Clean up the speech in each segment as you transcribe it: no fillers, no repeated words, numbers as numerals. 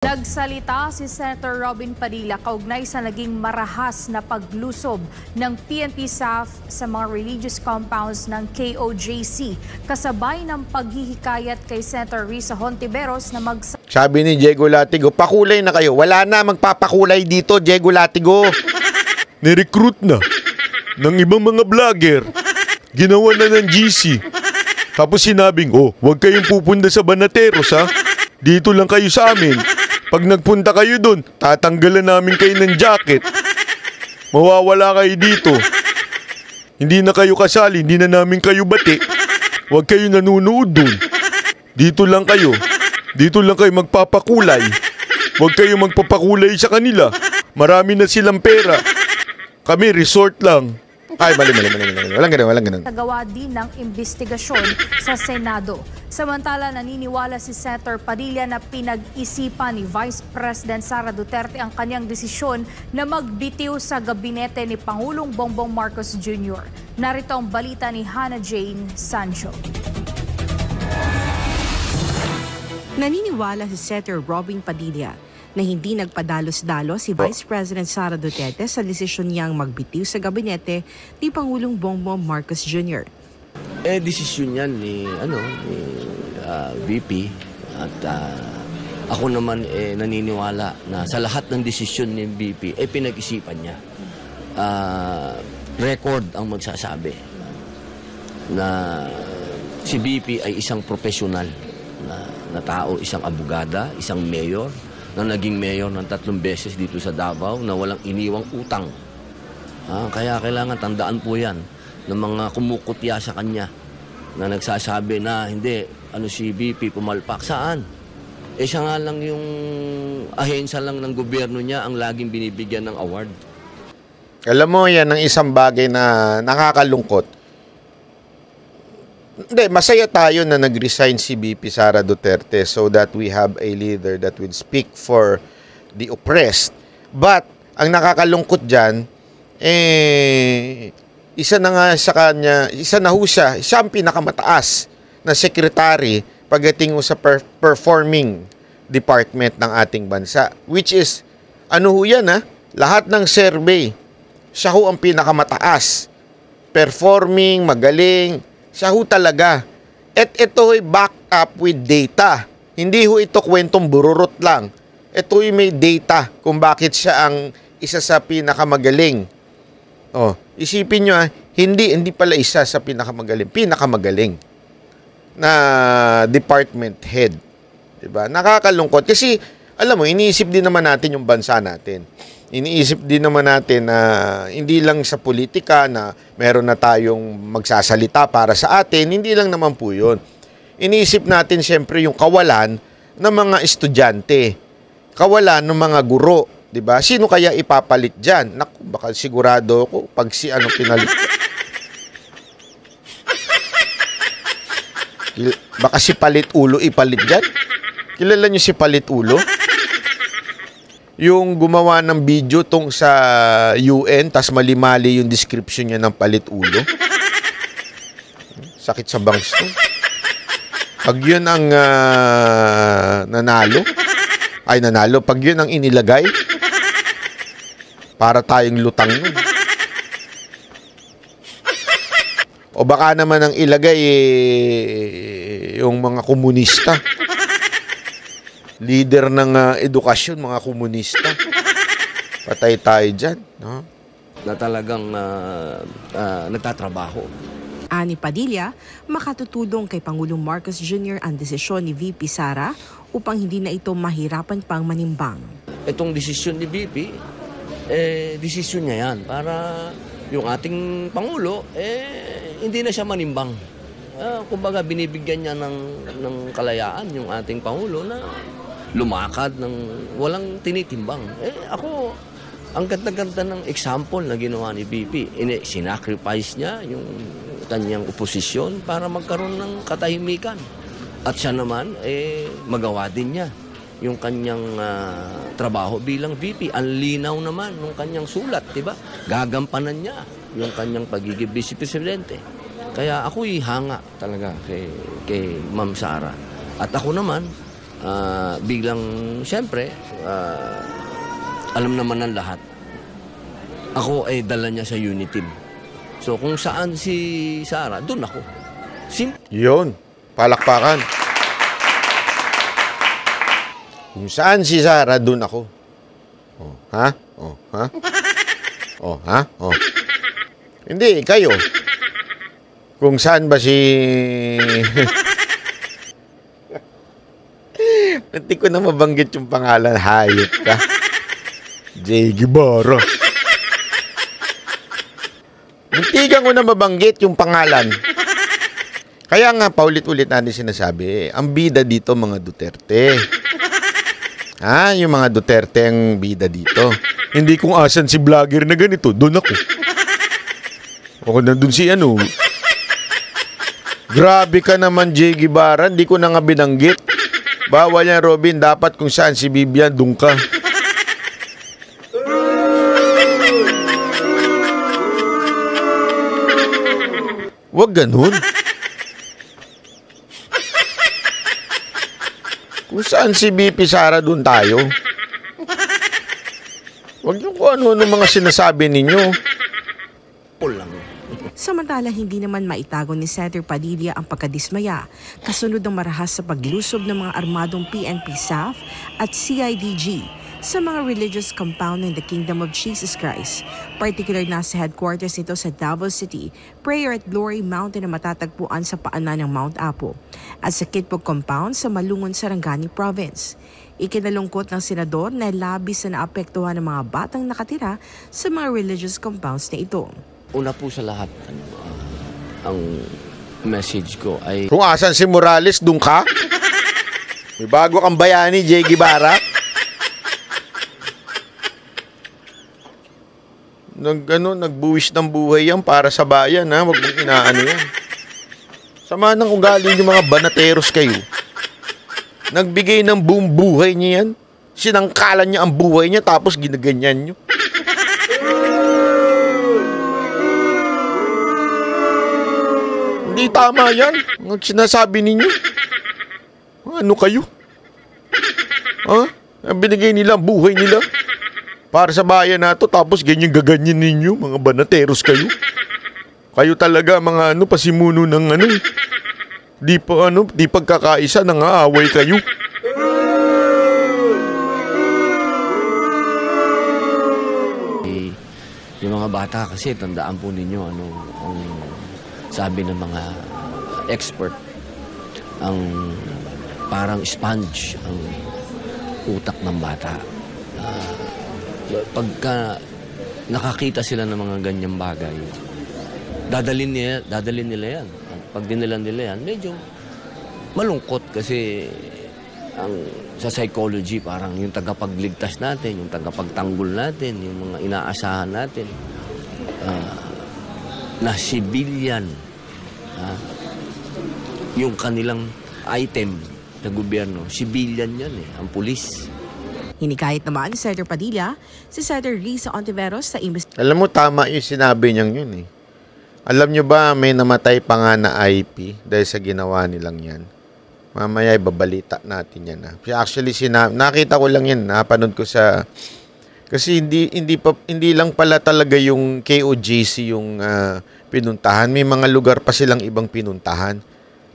Nagsalita si Senator Robin Padilla kaugnay sa naging marahas na paglusob ng PNP SAF sa mga religious compounds ng KOJC kasabay ng paghihikayat kay Senator Risa Hontiveros na Sabi ni Diego Latigo, pakulay na kayo. Wala na magpapakulay dito, Diego Latigo. Ni-recruit na ng ibang mga vlogger. Ginawa na ng GC. Tapos sinabing, huwag kayong pupunta sa Banateros ha. Dito lang kayo sa amin. Pag nagpunta kayo doon, tatanggalan namin kayo ng jacket. Mawawala kayo dito. Hindi na kayo kasali, hindi na namin kayo bati. Huwag kayo nanunood doon. Dito lang kayo. Dito lang kayo magpapakulay. Huwag kayo magpapakulay sa kanila. Marami na silang pera. Kami, resort lang. Ay, mali. Walang ganun. Nagawa din ng investigasyon sa Senado. Samantala, naniniwala si Senator Padilla na pinag-isipan ni Vice President Sara Duterte ang kanyang desisyon na magbitiw sa gabinete ni Pangulong Bongbong Marcos Jr. Narito ang balita ni Hannah Jane Sancho. Naniniwala si Senator Robin Padilla na hindi nagpadalos-dalos si Vice President Sara Duterte sa desisyon niyang magbitiw sa gabinete ni Pangulong Bongbong Marcos Jr. Desisyon yan ni VP at ako naman naniniwala na sa lahat ng desisyon ni VP pinag-isipan niya. Record ang magsasabi na si VP ay isang profesional na tao, isang abogada, isang mayor na naging mayor ng 3 beses dito sa Davao na walang iniwang utang. Kaya kailangan tandaan po yan ng mga kumukutya sa kanya na nagsasabi na hindi, si VP pumalpak. Saan? Siya nga lang yung ahensya lang ng gobyerno niya ang laging binibigyan ng award. Alam mo, yan ang isang bagay na nakakalungkot. Hindi, masaya tayo na nag-resign si VP Sara Duterte so that we have a leader that would speak for the oppressed. But, ang nakakalungkot dyan, isa na nga sa kanya, isa na ho siya ang pinakamataas na secretary pagdating sa performing department ng ating bansa. Which is, lahat ng survey, siya ho ang pinakamataas. Performing, magaling, siya ho talaga. At ito ay back up with data. Hindi ho ito kwentong bururot lang. Ito ay may data kung bakit siya ang isa sa pinakamagaling. Isipin nyo hindi pala isa sa pinakamagaling na department head. Diba? Nakakalungkot. Kasi, alam mo, iniisip din naman natin yung bansa natin. Iniisip din naman natin na hindi lang sa politika na meron na tayong magsasalita para sa atin, hindi lang naman po yun. Iniisip natin siyempre yung kawalan ng mga estudyante, kawalan ng mga guro, di ba? Sino kaya ipapalit dyan? Naku, baka sigurado ako pag pinalit. Baka si Palit Ulo ipalit dyan? Kilala nyo si Palit Ulo? Yung gumawa ng video tong sa UN, tas mali-mali yung description niya ng Palit Ulo. Sakit sa bangs to. Pag yun ang nanalo, pag yun ang inilagay, para tayong lutang nun. O baka naman ang ilagay yung mga komunista. Leader ng edukasyon, mga komunista. Patay tayo dyan. No? Na talagang nagtatrabaho. Ani Padilla, makatutulong kay Pangulong Marcos Jr. ang desisyon ni VP Sara upang hindi na ito mahirapan pang manimbang. Itong desisyon ni VP, desisyon niya yan para yung ating Pangulo, hindi na siya manimbang. Kumbaga, binibigyan niya ng kalayaan yung ating Pangulo na lumakad ng walang tinitimbang. Ako, ang ganda-ganda ng example na ginawa ni VP. Sinacrifice niya yung kanyang oposisyon para magkaroon ng katahimikan. At siya naman, magawa din niya yung kanyang trabaho bilang VP. Ang linaw naman ng kanyang sulat, diba? Gagampanan niya yung kanyang pagiging Vice Presidente. Kaya ako'y hanga talaga kay Ma'am Sara. At ako naman, biglang, siyempre, alam naman ng lahat. Ako ay dala niya sa unity. So kung saan si Sara, doon ako. Yun, palakpakan. Kung saan si Sara, doon ako. Oh, ha? Oh, ha? Oh, ha? Oh. Hindi, kayo. Kung saan ba si... Hindi ko na mabanggit yung pangalan. Hayop ka. J. Guevara. Muntikan ko na mabanggit yung pangalan. Kaya nga, paulit-ulit natin sinasabi, ang bida dito mga Duterte. Ha? Yung mga Duterte ang bida dito. Hindi kung asan si vlogger na ganito, doon ako. Ako nandun si ano. Grabe ka naman, J. Guevara. Hindi ko na nga binanggit. Bawal yan, Robin. Dapat kung saan si Vivian, doon ka. Huwag ganun. Kung saan si BP Sara, doon tayo. Huwag yung kung ano mga sinasabi ninyo. Lang. Samantala, hindi naman maitago ni Senator Padilla ang pagkadismaya kasunod ng marahas sa paglusob ng mga armadong PNP staff at CIDG sa mga religious compound ng the Kingdom of Jesus Christ, particular na sa headquarters nito sa Davao City, Prayer at Glory Mountain na matatagpuan sa paanan ng Mount Apo, at sa Kitpog Compound sa Malungon, Sarangani Province. Ikinalungkot ng senador na labis na naapektuhan ng mga batang nakatira sa mga religious compounds na ito. Una po sa lahat, ang message ko ay... Kung asan si Morales, doon ka? May bago kang bayani, J. Guevara. Nagbuwis ng buhay yan para sa bayan, ha? Huwag mong inaano yan. Sama ng ugali yung mga banateros kayo. Nagbigay ng buong buhay niya yan. Sinangkalan niya ang buhay niya tapos ginaganyan niyo. Hindi tama yan. Ang sinasabi ninyo. Ano kayo? Ha? Ang binigay nila ang buhay nila para sa bayan na to, tapos ganyan gaganyan ninyo, mga banateros kayo. Kayo talaga mga pasimuno ng di pagkakaisa, nangaaway kayo. Yung mga bata kasi, tandaan po ninyo, ang sabi ng mga expert, ang parang sponge ang utak ng bata. Pagka nakakita sila ng mga ganyang bagay, dadalhin nila yan. Pag dinala nila yan, medyo malungkot kasi sa psychology, parang yung tagapagligtas natin, yung tagapagtanggol natin, yung mga inaasahan natin, na civilian, yung kanilang item na gobyerno, civilian yan ang pulis. Hinikayat naman ni Senator Padilla si Senator Risa Ontiveros sa Alam mo, tama yung sinabi niyang yun eh. Alam niyo ba, may namatay pa nga na IP dahil sa ginawa nilang yan. Mamaya ibabalita natin yan. Actually, nakita ko lang yan. Napanood ko sa... Kasi hindi lang pala talaga yung KOJC yung pinuntahan. May mga lugar pa silang ibang pinuntahan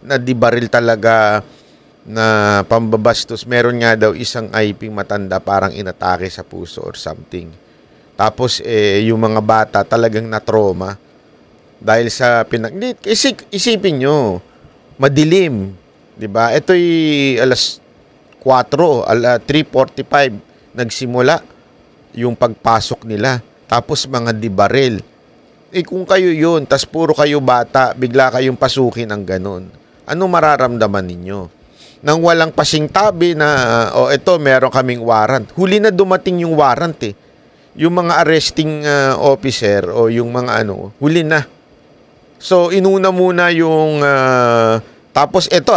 na di baril talaga na pambabastos. Meron nga daw isang IP matanda parang inatake sa puso or something. Tapos yung mga bata talagang na-trauma dahil sa isipin nyo, madilim, 'di ba? Ito'y alas 3:45 nagsimula yung pagpasok nila. Tapos mga dibaril. Kung kayo yun, tas puro kayo bata, bigla kayong pasukin ng ganun. Ano mararamdaman ninyo? Nang walang pasingtabi na, ito, meron kaming warrant. Huli na dumating yung warrant eh. Yung mga arresting officer o yung mga huli na. So, inuna muna yung, tapos ito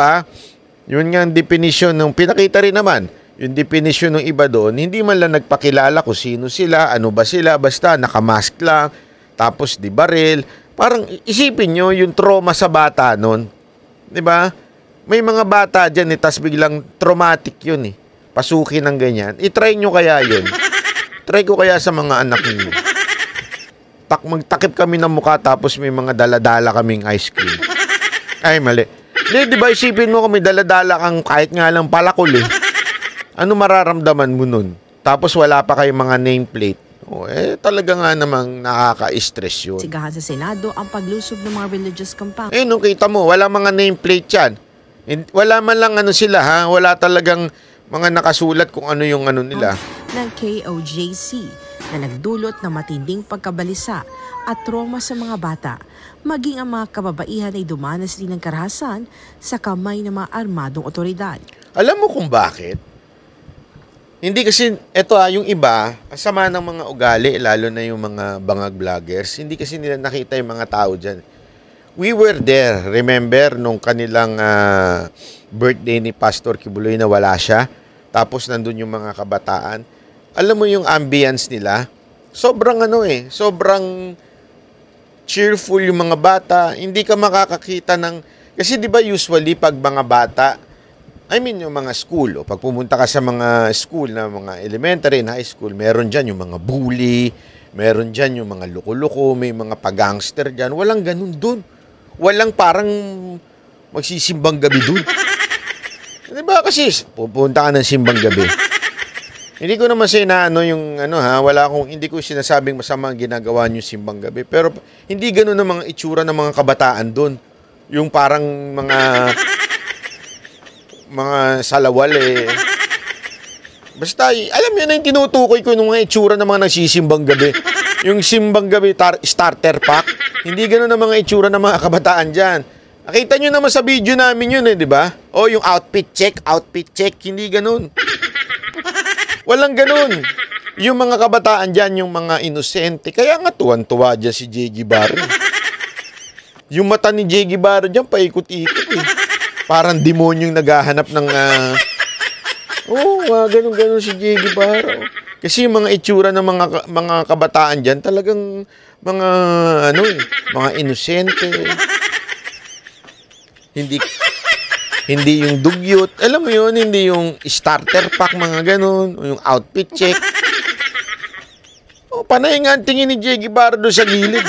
yun nga ang definition ng, pinakita rin naman, yung definition ng iba doon, hindi man lang nagpakilala kung sino sila, ano ba sila, basta nakamask lang, tapos di baril. Parang isipin nyo yung trauma sa bata noon. Di ba? may mga bata dyan tas biglang traumatic yun pasukin ng ganyan. I-try nyo kaya yun. Try ko kaya sa mga anak niyo. Magtakip kami ng mukha tapos may mga daladala kaming ice cream. Ay, mali. Di ba isipin mo kung may daladala kang kahit nga lang palakol Ano mararamdaman mo nun? Tapos wala pa kayong mga nameplate. Talaga nga namang nakaka-stress yun. Sigahan sa Senado ang paglusob ng mga religious compound. Nung kita mo, wala mga nameplate yan. Wala man lang sila Wala talagang mga nakasulat kung ano yung nila. Ng KOJC na nagdulot ng matinding pagkabalisa at trauma sa mga bata, maging ang mga kababaihan ay dumanas din ng karahasan sa kamay ng mga armadong otoridad. Alam mo kung bakit? Hindi kasi, yung iba, kasama ng mga ugali, lalo na yung mga bangag vloggers, hindi kasi nila nakita yung mga tao dyan. We were there, remember, nung kanilang birthday ni Pastor Kibuloy na wala siya, tapos nandun yung mga kabataan. Alam mo yung ambience nila, sobrang sobrang cheerful yung mga bata, hindi ka makakakita ng, kasi di ba usually pag mga bata, yung mga school, pag pumunta ka sa mga school na mga elementary and high school, meron dyan yung mga bully, meron dyan yung mga loko-loko, may mga pag-gangster dyan, walang ganun dun. Walang parang magsisimbang gabi dun. Di ba kasi pupunta ka ng simbang gabi. Hindi ko naman yung hindi ko sinasabing masama ang ginagawa niyo simbang gabi. Pero hindi ganoon ang mga itsura ng mga kabataan doon. Yung parang mga salawal Basta, alam niyo na yung tinutukoy ko ng mga itsura ng mga nagsisimbang gabi. Yung simbang gabi starter pack. Hindi ganoon ang mga itsura ng mga kabataan dyan. Nakita nyo naman sa video namin yun di ba? Yung outfit check, hindi ganoon. Walang ganun. Yung mga kabataan dyan, yung mga inosente. Kaya nga tuwan-tuwa dyan si J.G. Barro. Yung mata ni J.G. Barro dyan, paikot-ikot Parang demonyong naghahanap ng... ganun-ganun si J.G. Barro. Kasi yung mga itsura ng mga kabataan dyan, talagang mga, mga inosente. Hindi yung dugyot. Alam mo yun, hindi yung starter pack, mga ganun. Yung outfit check. Panay nga ang tingin ni J.G. Barro sa gilid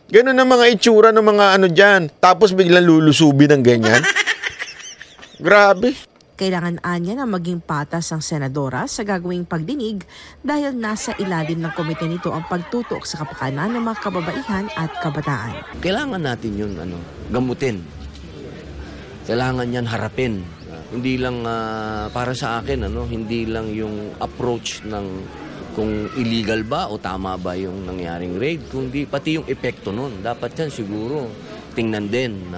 Ganun ang mga itsura ng mga dyan. Tapos biglang lulusubin ng ganyan. Grabe. Kailangan anya na maging patas ang senadora sa gagawing pagdinig dahil nasa ilalim ng komite nito ang pagtutok sa kapakanan ng mga kababaihan at kabataan. Kailangan natin yun gamutin. Kailangan yan harapin. Hindi lang para sa akin, hindi lang yung approach ng kung illegal ba o tama ba yung nangyaring raid, kundi pati yung epekto nun. Dapat yan siguro tingnan din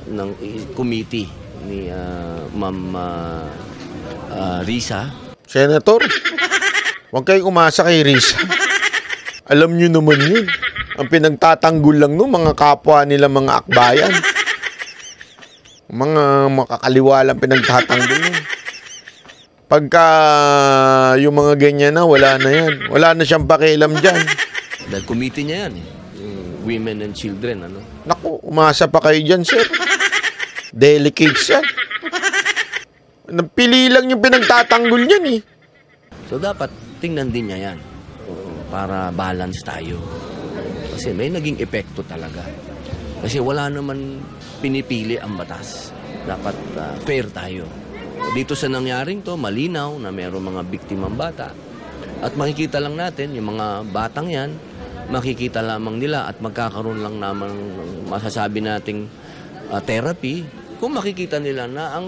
ng committee ni Ma'am Risa. Senator, huwag kayong umasa kay Risa. Alam nyo naman yun. Ang pinagtatanggol lang mga kapwa nila mga akbayan. Mga makakaliwa lang pinagtatanggol nun. Pagka yung mga ganyan wala na yan. Wala na siyang pakialam dyan. Dahil committee niya yan Women and Children, Naku, umasa pa kayo dyan, sir. Delicate siya. Napili lang yung pinagtatanggol niyan So dapat tingnan din niya yan para balance tayo. Kasi may naging epekto talaga. Kasi wala naman pinipili ang batas. Dapat fair tayo. Dito sa nangyaring to, malinaw na mayroong mga biktimang bata. At makikita lang natin, yung mga batang yan, makikita lamang nila at magkakaroon lang naman masasabi nating therapy kung makikita nila na ang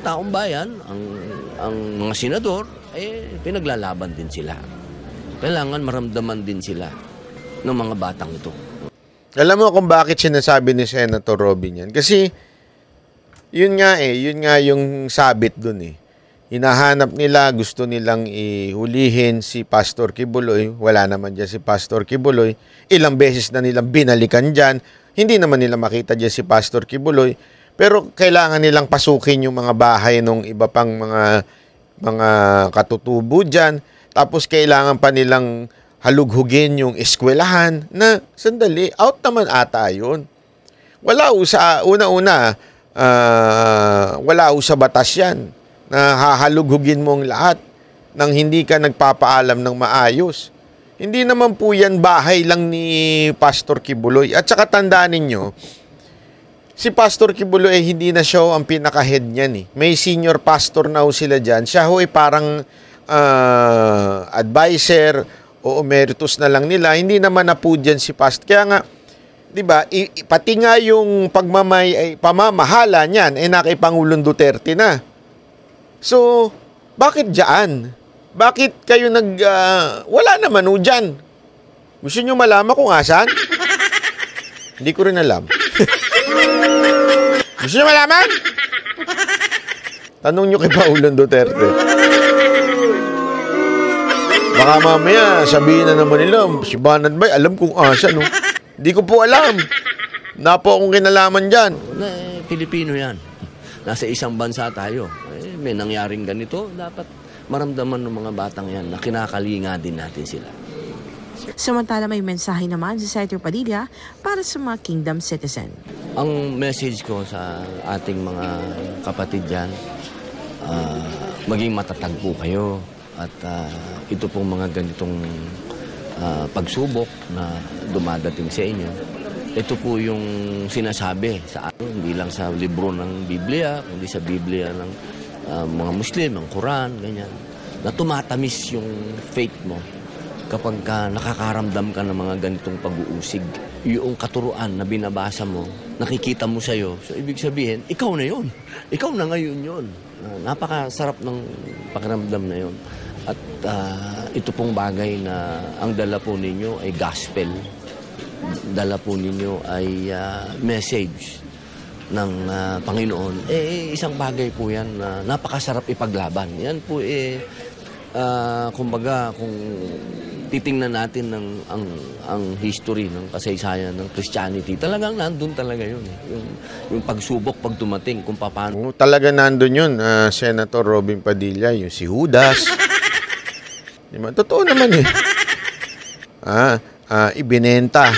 taong bayan, ang mga senador, pinaglalaban din sila. Kailangan maramdaman din sila ng mga batang ito. Alam mo kung bakit sinasabi ni Senator Robin yan? Kasi, yun nga yung sabit dun Hinahanap nila, gusto nilang ihulihin si Pastor Kibuloy. Wala naman dyan si Pastor Kibuloy. Ilang beses na nilang binalikan dyan. Hindi naman nila makita dyan si Pastor Kibuloy. Pero kailangan nilang pasukin yung mga bahay ng iba pang mga katutubo dyan. Tapos kailangan pa nilang halughugin yung eskwelahan na sandali, out naman ata yun. Wala ho sa una-una, wala ho sa batas yan na hahalughugin mo ang lahat nang hindi ka nagpapaalam ng maayos. Hindi naman po yan bahay lang ni Pastor Kibuloy. At saka tandaan ninyo, si Pastor Kibuloy hindi na siya ang pinaka-head niyan eh. May senior pastor na ho sila dyan. Siya ho ay parang advisor o emeritus na lang nila. Hindi naman na po dyan si Pastor. Kaya nga, di ba, pati nga yung pamamahala niyan ay na kay Pangulong Duterte na. So, bakit dyan? Bakit kayo wala naman o dyan? Gusto nyo malaman kung asan? Hindi ko rin alam. Gusto nyo malaman? Tanong nyo kay Pangulong Duterte. Baka mamaya sabihin na naman nila, si Banat Bay, alam kung asan. No? Hindi ko po alam. Napo akong kinalaman dyan. Pilipino yan. Nasa isang bansa tayo. May nangyaring ganito, dapat maramdaman ng mga batang yan na kinakalinga din natin sila. Samantala may mensahe naman si Senator Padilla para sa mga Kingdom citizen. Ang message ko sa ating mga kapatid dyan, maging matatag po kayo at ito pong mga ganitong pagsubok na dumadating sa inyo. Ito po yung sinasabi sa atin, hindi lang sa libro ng Biblia, kundi sa Biblia ng mga Muslim, ang Quran, ganyan, na tumatamis yung faith mo kapag nakakaramdam ka ng mga ganitong pag-uusig. Yung katuruan na binabasa mo, nakikita mo sa'yo. So, ibig sabihin, ikaw na yun. Ikaw na ngayon yun. Napakasarap ng pakiramdam na yun. At ito pong bagay na ang dala po ninyo ay gospel. Dala po ninyo ay message ng Panginoon, isang bagay po yan na napakasarap ipaglaban. Yan po kumbaga, kung titingnan natin ang history ng kasaysayan ng Christianity, talagang nandun talaga yun. Yung pagsubok, pag dumating, kung paano. Talaga nandun yun, Senator Robin Padilla, yung si Judas. Diba? Totoo naman eh. Ibinenta.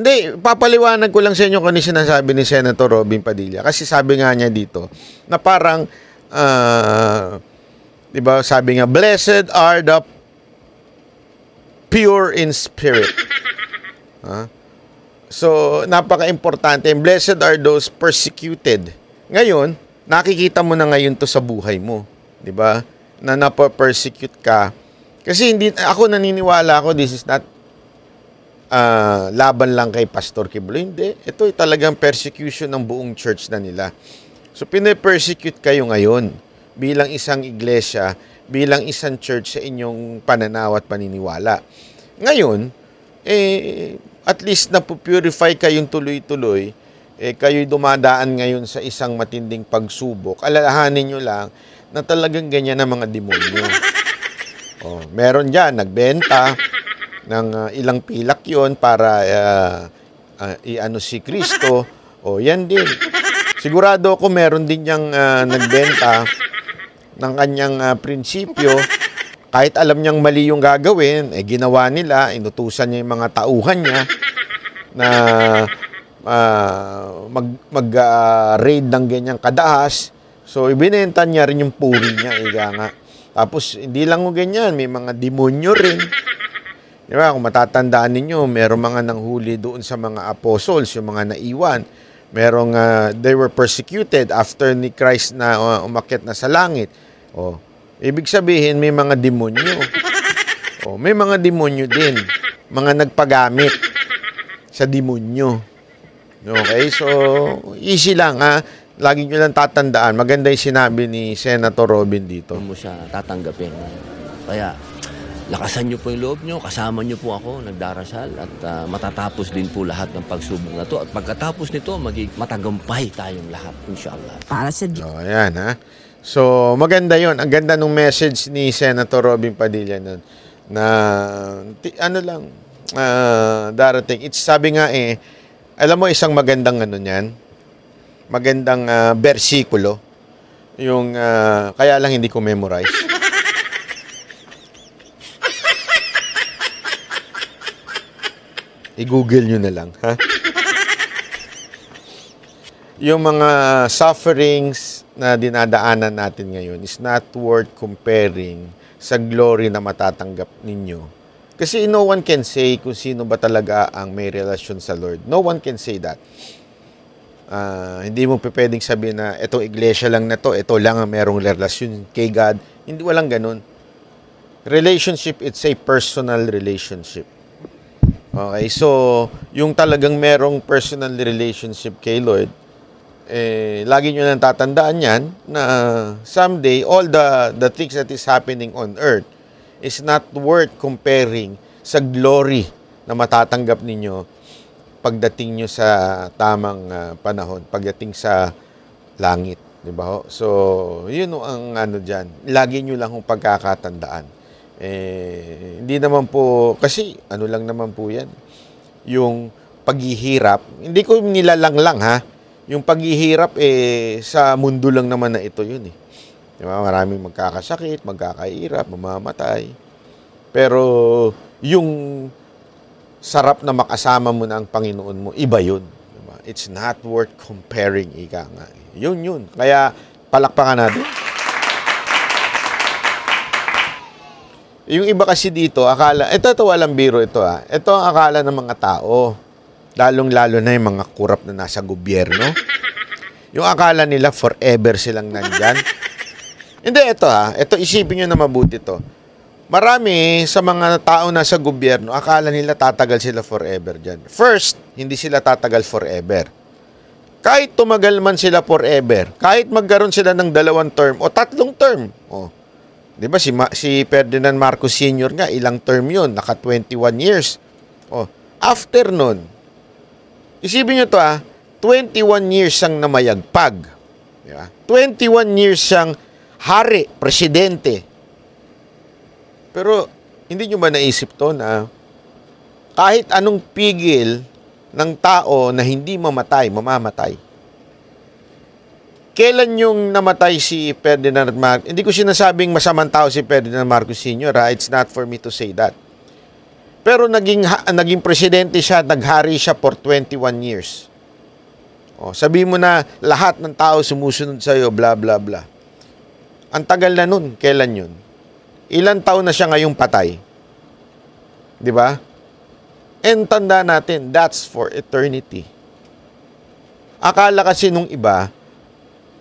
Hindi, papaliwanag ko lang sa inyo kung ano sinasabi ni Senator Robin Padilla. Kasi sabi nga niya dito, na parang, di ba, sabi nga, blessed are the pure in spirit. So, napaka-importante. Blessed are those persecuted. Ngayon, nakikita mo na ngayon to sa buhay mo. Di ba? Na napa-persecute ka. Kasi ako naniniwala ako, this is not laban lang kay Pastor Kibuloy. Hindi. Ito ay talagang persecution ng buong church na nila. So, pinapersecute kayo ngayon bilang isang iglesia, bilang isang church sa inyong pananaw at paniniwala. Ngayon, at least napupurify kayong tuloy-tuloy, kayo'y dumadaan ngayon sa isang matinding pagsubok. Alalahanin nyo lang na talagang ganyan ang mga demonyo. Meron dyan, nagbenta ng ilang pilak yon para iano si Kristo. Yan din. Sigurado ako meron din niyang nagbenta ng kanyang prinsipyo. Kahit alam niyang mali yung gagawin, ginawa nila, inutusan niya yung mga tauhan niya na mag-raid ng ganyang kadahas. So, ibinenta niya rin yung puri niya, nga. Tapos, hindi lang o ganyan, may mga demonyo rin. Di ba? Kung matatandaan ninyo, merong mga nanghuli doon sa mga apostles, yung mga naiwan. Merong, they were persecuted after ni Christ na umakyat na sa langit. Ibig sabihin, may mga demonyo. May mga demonyo din. Mga nagpagamit sa demonyo. Okay? So, easy lang, ha? Lagi nyo lang tatandaan. Maganda yung sinabi ni Senator Robin dito. Mo siya tatanggapin. Kaya, lakasan nyo po yung loob nyo, kasama nyo po ako, nagdarasal, at matatapos din po lahat ng pagsubok na to. At pagkatapos nito, matagumpay tayong lahat, inshallah. Para sa ayan, ha? So, maganda yon. Ang ganda ng message ni Senator Robin Padilla nun, na, darating. Sabi nga alam mo, isang magandang magandang versikulo, yung, kaya lang hindi ko memorize. I-google nyo na lang, ha? yung mga sufferings na dinadaanan natin ngayon is not worth comparing sa glory na matatanggap ninyo. Kasi no one can say kung sino ba talaga ang may relasyon sa Lord. No one can say that. Hindi mo pwedeng sabihin na itong iglesia lang na to, ito lang ang merong relasyon kay God. Hindi, walang ganun. Relationship, it's a personal relationship. Okay, so yung talagang merong personal relationship kay Lord, lagi nyo nang tatandaan yan na someday all the things that is happening on earth is not worth comparing sa glory na matatanggap ninyo pagdating nyo sa tamang panahon, pagdating sa langit, di ba ho? So, yun ang ano diyan. Lagi nyo lang kung pagkakatandaan. Hindi naman po, kasi ano lang naman po yan, yung paghihirap, hindi ko nilalang lang ha, yung paghihirap sa mundo lang naman na ito yun eh. Diba? Maraming magkakasakit, magkakahirap, mamamatay. Pero yung sarap na makasama mo na ang Panginoon mo, iba yun. Diba? It's not worth comparing, ika nga. Yun. Kaya palakpakan natin. Yung iba kasi dito, akala, ito walang biro ito ha. Ito ang akala ng mga tao. Lalong-lalo na yung mga kurap na nasa gobyerno. Yung akala nila forever silang nandyan. Hindi, ito ha. Ito, isipin nyo na mabuti to. Marami sa mga tao nasa gobyerno, akala nila tatagal sila forever dyan. First, hindi sila tatagal forever. Kahit tumagal man sila forever, kahit magkaroon sila ng 2 term o 3 term. Di ba si Ferdinand Marcos Sr. nga, ilang term yun? Naka 21 years. After nun, isipin nyo to 21 years siyang namayagpag. Diba? 21 years siyang hari, presidente. Pero, hindi nyo ba naisip to na kahit anong pigil ng tao na hindi mamamatay, mamamatay. Kailan yung namatay si Ferdinand Marcos? Hindi ko sinasabing masamang tao si Ferdinand Marcos Sr. It's not for me to say that. Pero naging presidente siya, naghari siya for 21 years. Sabi mo na lahat ng tao sumusunod sa'yo, bla bla bla. Ang tagal na nun, kailan yun? Ilang taon na siya ngayong patay? Di ba? And tanda natin, that's for eternity. Akala kasi nung iba,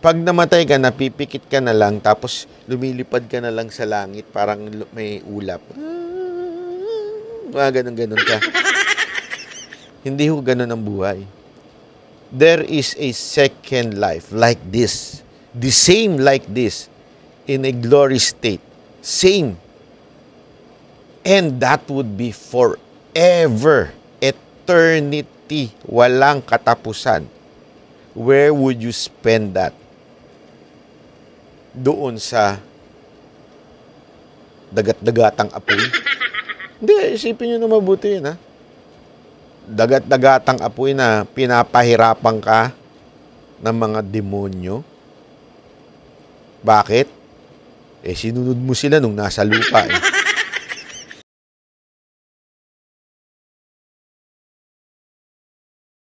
pag namatay ka, napipikit ka na lang, tapos lumilipad ka na lang sa langit, parang may ulap. Ganun ka. Hindi ho ganun ang buhay. There is a second life like this. The same like this. In a glory state. Same. And that would be forever. Eternity. Walang katapusan. Where would you spend that? Doon sa dagat-dagatang apoy? Hindi, isipin nyo na mabuti yun, ha? Dagat-dagatang apoy na pinapahirapan ka ng mga demonyo. Bakit? Sinunod mo sila nung nasa lupa, eh.